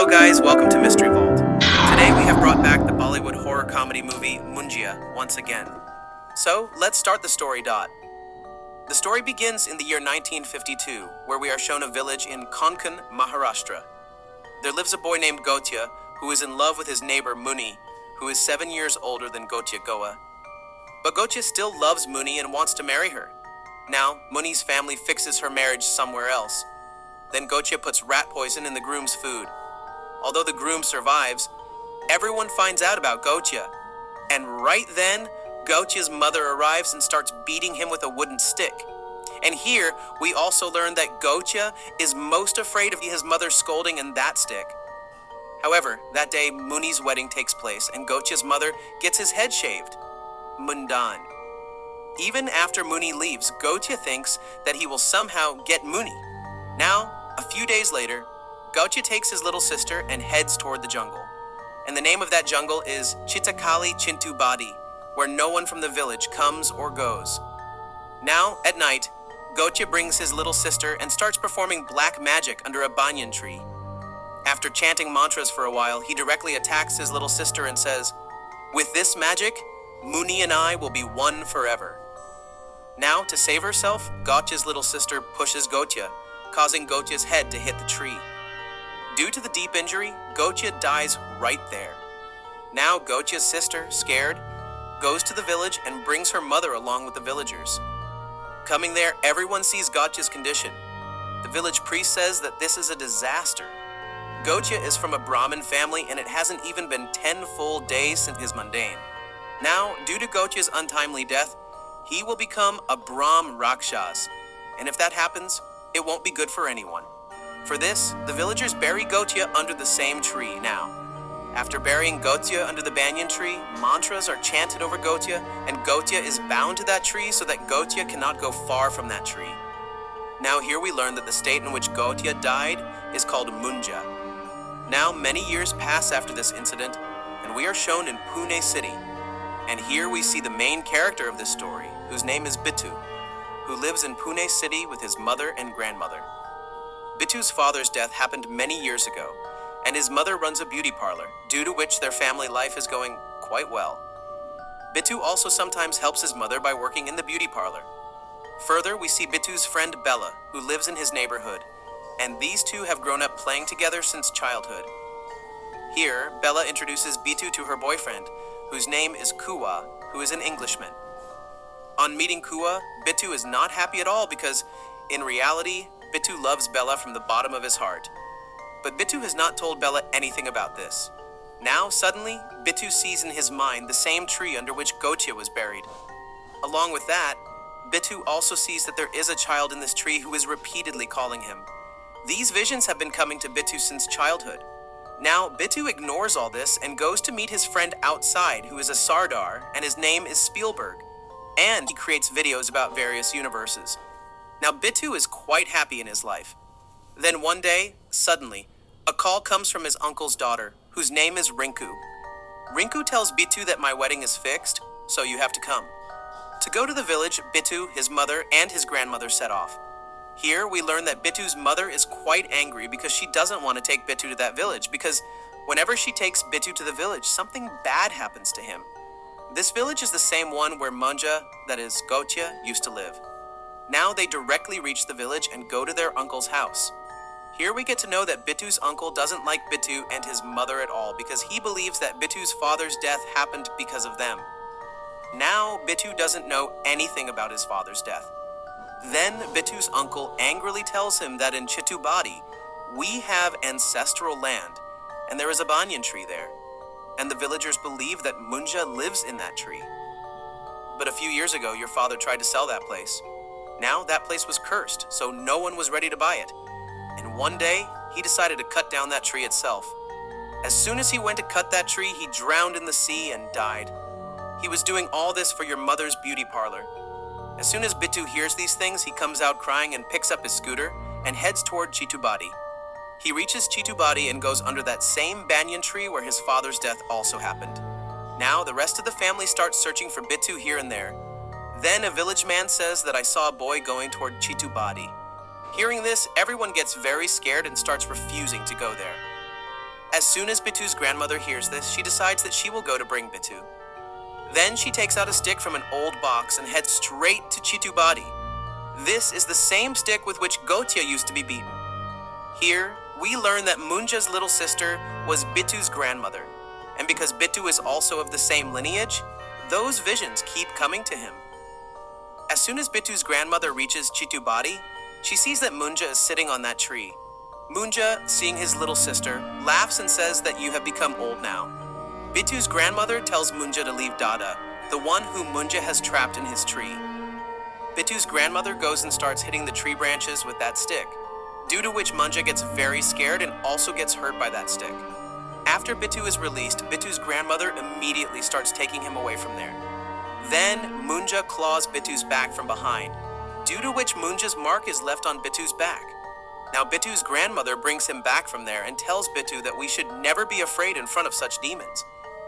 Hello guys, welcome to Mystery Vault. Today we have brought back the Bollywood horror comedy movie Munjya once again. So, let's start the story. The story begins in the year 1952, where we are shown a village in Konkan, Maharashtra. There lives a boy named Gotya, who is in love with his neighbor Munni, who is 7 years older than Gotya Goa. But Gotya still loves Munni and wants to marry her. Now, Munni's family fixes her marriage somewhere else. Then Gotya puts rat poison in the groom's food. Although the groom survives, everyone finds out about Gotya. And right then, Gotya's mother arrives and starts beating him with a wooden stick. And here, we also learn that Gotya is most afraid of his mother's scolding and that stick. However, that day, Munni's wedding takes place and Gotya's mother gets his head shaved. Mundan. Even after Munni leaves, Gotya thinks that he will somehow get Munni. Now, a few days later, Gotya takes his little sister and heads toward the jungle. And the name of that jungle is Chitakali Chintubadi, where no one from the village comes or goes. Now, at night, Gotya brings his little sister and starts performing black magic under a banyan tree. After chanting mantras for a while, he directly attacks his little sister and says, "With this magic, Munni and I will be one forever." Now, to save herself, Gotya's little sister pushes Gotya, causing Gotya's head to hit the tree. Due to the deep injury, Gotya dies right there. Now, Gotya's sister, scared, goes to the village and brings her mother along with the villagers. Coming there, everyone sees Gotya's condition. The village priest says that this is a disaster. Gotya is from a Brahmin family and it hasn't even been 10 full days since his mundane. Now, due to Gotya's untimely death, he will become a Brahm Rakshas. And if that happens, it won't be good for anyone. For this, the villagers bury Gotya under the same tree. Now, after burying Gotya under the banyan tree, mantras are chanted over Gotya, and Gotya is bound to that tree so that Gotya cannot go far from that tree. Now here we learn that the state in which Gotya died is called Munjya. Now many years pass after this incident, and we are shown in Pune city. And here we see the main character of this story, whose name is Bittu, who lives in Pune city with his mother and grandmother. Bittu's father's death happened many years ago, and his mother runs a beauty parlor, due to which their family life is going quite well. Bittu also sometimes helps his mother by working in the beauty parlor. Further, we see Bittu's friend Bella, who lives in his neighborhood, and these two have grown up playing together since childhood. Here, Bella introduces Bittu to her boyfriend, whose name is Kuwa, who is an Englishman. On meeting Kuwa, Bittu is not happy at all because, in reality, Bittu loves Bella from the bottom of his heart. But Bittu has not told Bella anything about this. Now, suddenly, Bittu sees in his mind the same tree under which Gotya was buried. Along with that, Bittu also sees that there is a child in this tree who is repeatedly calling him. These visions have been coming to Bittu since childhood. Now, Bittu ignores all this and goes to meet his friend outside, who is a Sardar, and his name is Spielberg. And he creates videos about various universes. Now, Bittu is quite happy in his life. Then one day, suddenly, a call comes from his uncle's daughter, whose name is Rinku. Rinku tells Bittu that my wedding is fixed, so you have to come. To go to the village, Bittu, his mother, and his grandmother set off. Here, we learn that Bittu's mother is quite angry because she doesn't want to take Bittu to that village, because whenever she takes Bittu to the village, something bad happens to him. This village is the same one where Munjya, that is Gotya, used to live. Now they directly reach the village and go to their uncle's house. Here we get to know that Bittu's uncle doesn't like Bittu and his mother at all because he believes that Bittu's father's death happened because of them. Now Bittu doesn't know anything about his father's death. Then Bittu's uncle angrily tells him that in Chitubadi, we have ancestral land, and there is a banyan tree there. And the villagers believe that Munjya lives in that tree. But a few years ago, your father tried to sell that place. Now that place was cursed, so no one was ready to buy it. And one day, he decided to cut down that tree itself. As soon as he went to cut that tree, he drowned in the sea and died. He was doing all this for your mother's beauty parlor. As soon as Bittu hears these things, he comes out crying and picks up his scooter and heads toward Chitubadi. He reaches Chitubadi and goes under that same banyan tree where his father's death also happened. Now, the rest of the family starts searching for Bittu here and there. Then a village man says that I saw a boy going toward Chitubadi. Hearing this, everyone gets very scared and starts refusing to go there. As soon as Bittu's grandmother hears this, she decides that she will go to bring Bittu. Then she takes out a stick from an old box and heads straight to Chitubadi. This is the same stick with which Gotya used to be beaten. Here, we learn that Munja's little sister was Bittu's grandmother, and because Bittu is also of the same lineage, those visions keep coming to him. As soon as Bittu's grandmother reaches Chitubadi, she sees that Munjya is sitting on that tree. Munjya, seeing his little sister, laughs and says that you have become old now. Bittu's grandmother tells Munjya to leave Dada, the one whom Munjya has trapped in his tree. Bittu's grandmother goes and starts hitting the tree branches with that stick, due to which Munjya gets very scared and also gets hurt by that stick. After Bittu is released, Bittu's grandmother immediately starts taking him away from there. Then Munjya claws Bittu's back from behind, due to which Munjya's mark is left on Bittu's back. Now Bittu's grandmother brings him back from there and tells Bittu that we should never be afraid in front of such demons.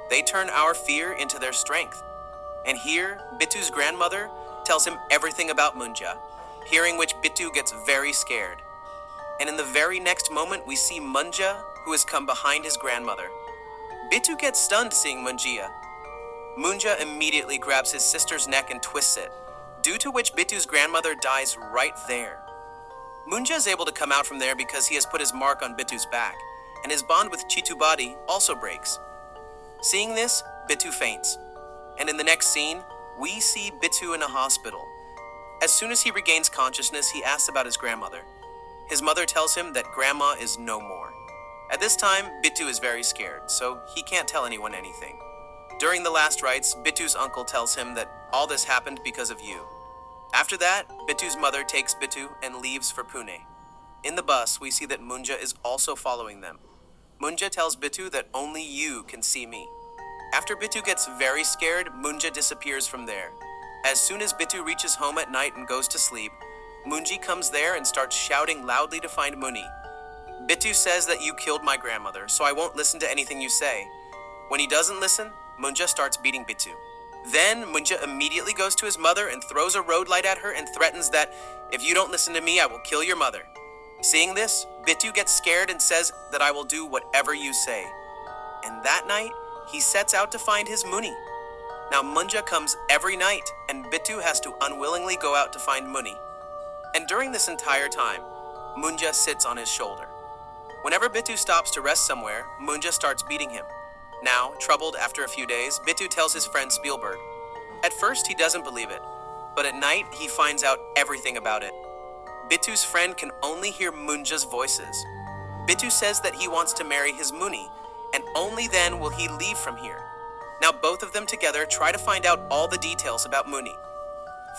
They turn our fear into their strength. And here, Bittu's grandmother tells him everything about Munjya, hearing which Bittu gets very scared. And in the very next moment, we see Munjya, who has come behind his grandmother. Bittu gets stunned seeing Munjya. Munjya immediately grabs his sister's neck and twists it, due to which Bittu's grandmother dies right there. Munjya is able to come out from there because he has put his mark on Bittu's back, and his bond with Chitubadi also breaks. Seeing this, Bittu faints, and in the next scene, we see Bittu in a hospital. As soon as he regains consciousness, he asks about his grandmother. His mother tells him that grandma is no more. At this time, Bittu is very scared, so he can't tell anyone anything. During the last rites, Bittu's uncle tells him that all this happened because of you. After that, Bittu's mother takes Bittu and leaves for Pune. In the bus, we see that Munjya is also following them. Munjya tells Bittu that only you can see me. After Bittu gets very scared, Munjya disappears from there. As soon as Bittu reaches home at night and goes to sleep, Munji comes there and starts shouting loudly to find Munni. Bittu says that you killed my grandmother, so I won't listen to anything you say. When he doesn't listen, Munjya starts beating Bittu. Then Munjya immediately goes to his mother and throws a road light at her and threatens that, if you don't listen to me, I will kill your mother. Seeing this, Bittu gets scared and says that I will do whatever you say. And that night, he sets out to find his Munni. Now Munjya comes every night, and Bittu has to unwillingly go out to find Munni. And during this entire time, Munjya sits on his shoulder. Whenever Bittu stops to rest somewhere, Munjya starts beating him. Now, troubled after a few days, Bittu tells his friend Spielberg. At first, he doesn't believe it, but at night, he finds out everything about it. Bittu's friend can only hear Munjya's voices. Bittu says that he wants to marry his Munni, and only then will he leave from here. Now, both of them together try to find out all the details about Munni.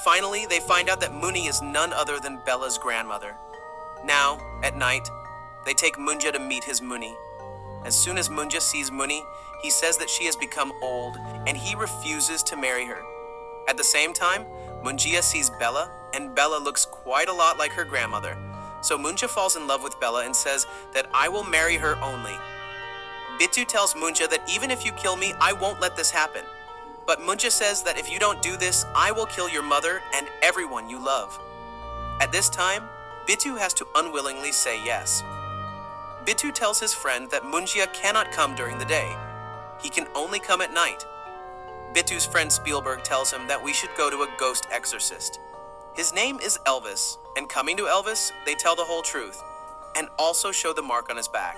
Finally, they find out that Munni is none other than Bella's grandmother. Now, at night, they take Munjya to meet his Munni. As soon as Munjya sees Munni, he says that she has become old and he refuses to marry her. At the same time, Munjya sees Bella, and Bella looks quite a lot like her grandmother. So Munjya falls in love with Bella and says that I will marry her only. Bittu tells Munjya that even if you kill me, I won't let this happen. But Munjya says that if you don't do this, I will kill your mother and everyone you love. At this time, Bittu has to unwillingly say yes. Bittu tells his friend that Munjya cannot come during the day. He can only come at night. Bittu's friend Spielberg tells him that we should go to a ghost exorcist. His name is Elvis, and coming to Elvis, they tell the whole truth, and also show the mark on his back.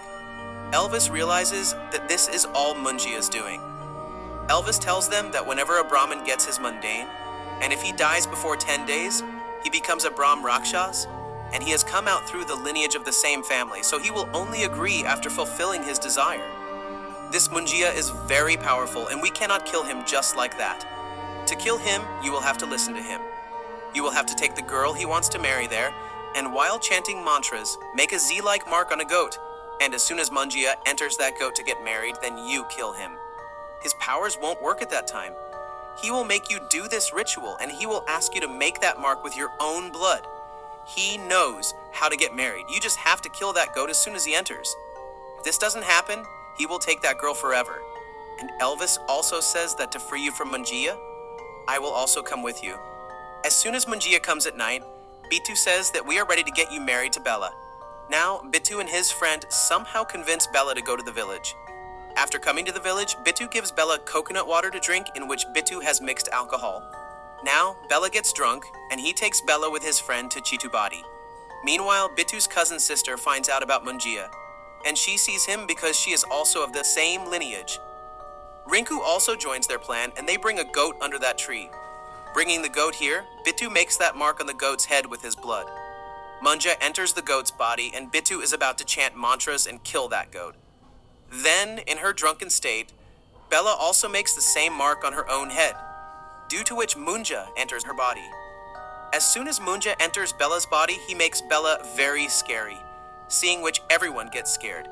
Elvis realizes that this is all Munjya is doing. Elvis tells them that whenever a Brahmin gets his mundane, and if he dies before 10 days, he becomes a Brahm Rakshas, and he has come out through the lineage of the same family, so he will only agree after fulfilling his desire. This Munjya is very powerful, and we cannot kill him just like that. To kill him, you will have to listen to him. You will have to take the girl he wants to marry there, and while chanting mantras, make a Z-like mark on a goat, and as soon as Munjya enters that goat to get married, then you kill him. His powers won't work at that time. He will make you do this ritual, and he will ask you to make that mark with your own blood. He knows how to get married. You just have to kill that goat as soon as he enters. If this doesn't happen, he will take that girl forever. And Elvis also says that to free you from Munjya, I will also come with you. As soon as Munjya comes at night, Bittu says that we are ready to get you married to Bella. Now, Bittu and his friend somehow convince Bella to go to the village. After coming to the village, Bittu gives Bella coconut water to drink in which Bittu has mixed alcohol. Now, Bella gets drunk, and he takes Bella with his friend to Chitubadi. Meanwhile, Bittu's cousin sister finds out about Munjya, and she sees him because she is also of the same lineage. Rinku also joins their plan, and they bring a goat under that tree. Bringing the goat here, Bittu makes that mark on the goat's head with his blood. Munjya enters the goat's body, and Bittu is about to chant mantras and kill that goat. Then, in her drunken state, Bella also makes the same mark on her own head, due to which Munjya enters her body. As soon as Munjya enters Bella's body, he makes Bella very scary, seeing which everyone gets scared.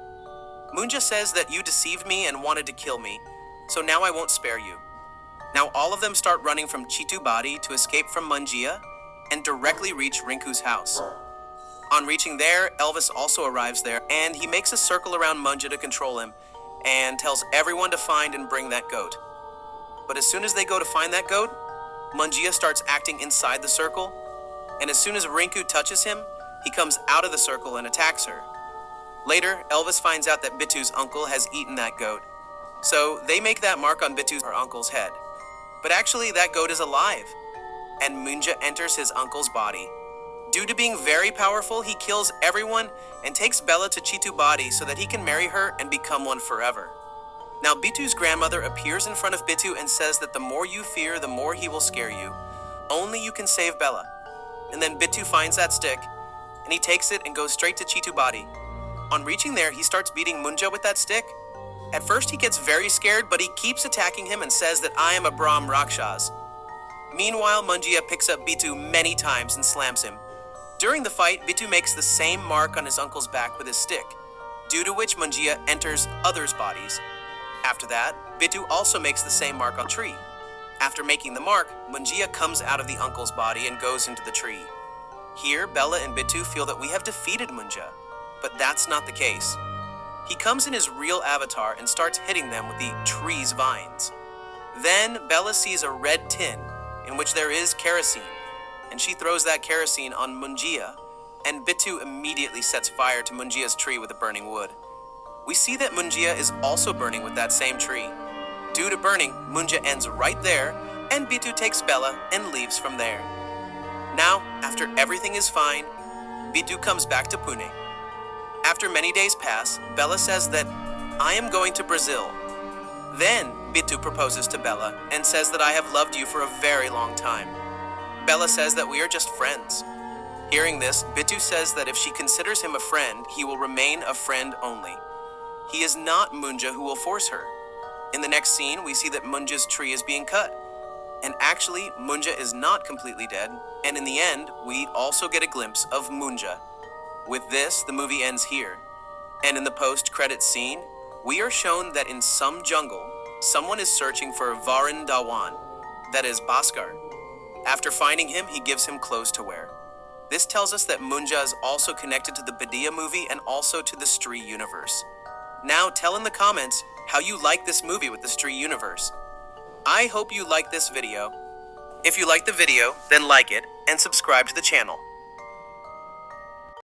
Munjya says that you deceived me and wanted to kill me, so now I won't spare you. Now all of them start running from Chitubadi to escape from Munjya and directly reach Rinku's house. On reaching there, Elvis also arrives there, and he makes a circle around Munjya to control him, and tells everyone to find and bring that goat. But as soon as they go to find that goat, Munjya starts acting inside the circle, and as soon as Rinku touches him, he comes out of the circle and attacks her. Later, Elvis finds out that Bittu's uncle has eaten that goat, so they make that mark on Bittu's her uncle's head. But actually, that goat is alive, and Munjya enters his uncle's body. Due to being very powerful, he kills everyone and takes Bella to Chitubadi so that he can marry her and become one forever. Now, Bittu's grandmother appears in front of Bittu and says that the more you fear, the more he will scare you. Only you can save Bella. And then Bittu finds that stick, and he takes it and goes straight to Chitubadi. On reaching there, he starts beating Munjya with that stick. At first, he gets very scared, but he keeps attacking him and says that I am a Brahm Rakshas. Meanwhile, Munjya picks up Bittu many times and slams him. During the fight, Bittu makes the same mark on his uncle's back with his stick, due to which Munjya enters others' bodies. After that, Bittu also makes the same mark on the tree. After making the mark, Munjya comes out of the uncle's body and goes into the tree. Here, Bella and Bittu feel that we have defeated Munjya, but that's not the case. He comes in his real avatar and starts hitting them with the tree's vines. Then, Bella sees a red tin in which there is kerosene, and she throws that kerosene on Munjya, and Bittu immediately sets fire to Munjya's tree with the burning wood. We see that Munjya is also burning with that same tree. Due to burning, Munjya ends right there, and Bittu takes Bella and leaves from there. Now, after everything is fine, Bittu comes back to Pune. After many days pass, Bella says that, I am going to Brazil. Then, Bittu proposes to Bella and says that I have loved you for a very long time. Bella says that we are just friends. Hearing this, Bittu says that if she considers him a friend, he will remain a friend only. He is not Munjya who will force her. In the next scene, we see that Munjya's tree is being cut. And actually, Munjya is not completely dead, and in the end, we also get a glimpse of Munjya. With this, the movie ends here. And in the post-credits scene, we are shown that in some jungle, someone is searching for Varun Dhawan, that is Bhaskar. After finding him, he gives him clothes to wear. This tells us that Munjya is also connected to the Bhediya movie and also to the Stree universe. Now tell in the comments how you like this movie with the Stree universe. I hope you like this video. If you like the video, then like it and subscribe to the channel.